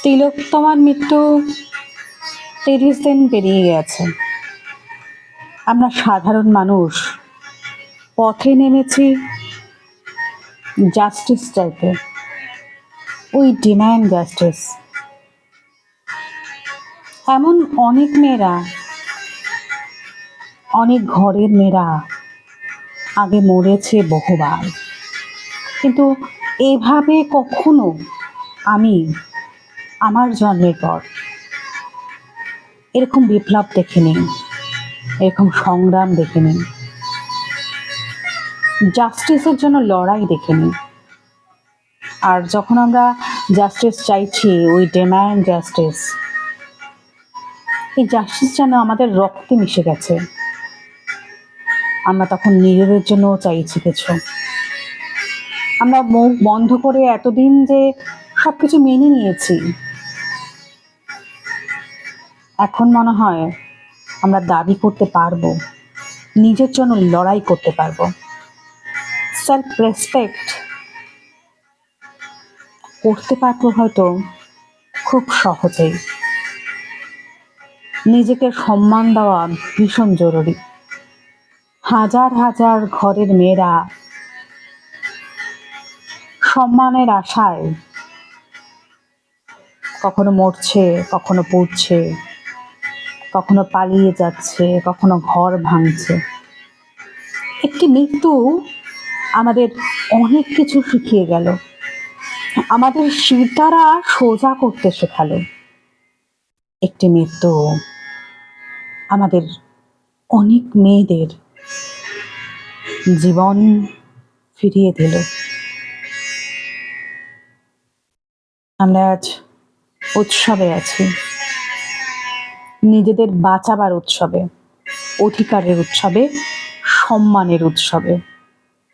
তিলোত্তমার মৃত্যু 30 দিন পেরিয়ে গেছে। আমরা সাধারণ মানুষ পথে নেমেছি জাস্টিস চাইতে। We demand justice. এমন অনেক মেয়েরা, অনেক ঘরের মেয়েরা আগে মরেছে বহুবার, কিন্তু এভাবে কখনো আমি আমার জন্মের পর এরকম বিপ্লব দেখিনি, এরকম সংগ্রাম দেখিনি, জাস্টিসের জন্য লড়াই দেখিনি। আর যখন আমরা জাস্টিস চাইছি, উই ডিম্যান্ড জাস্টিস, এই জাস্টিস যেন আমাদের রক্তে মিশে গেছে। আমরা তখন নিজেদের জন্য চাইছি কিছু। আমরা মুখ বন্ধ করে এতদিন যে সবকিছু মেনে নিয়েছি, এখন মনে হয় আমরা দাবি করতে পারবো, নিজের জন্য লড়াই করতে পারবো। সেলফ রেসপেক্ট করতে পারবো হয়তো খুব সহজেই। নিজেকে সম্মান দেওয়া ভীষণ জরুরি। হাজার হাজার ঘরের মেয়েরা সম্মানের আশায় কখনো মরছে, কখনো পড়ছে, কখনো পালিয়ে যাচ্ছে, কখনো ঘর ভাঙছে। একটি মৃত্যু আমাদের অনেক কিছু শিখিয়ে গেল, আমাদের শিরদাঁড়া সোজা করতে শেখালো। একটি মৃত্যু আমাদের অনেক মেয়েদের জীবন ফিরিয়ে দিল। আমরা আজ উৎসবে আছি, নিজেদের বাঁচাবার উৎসবে, অধিকারের উৎসবে, সম্মানের উৎসবে।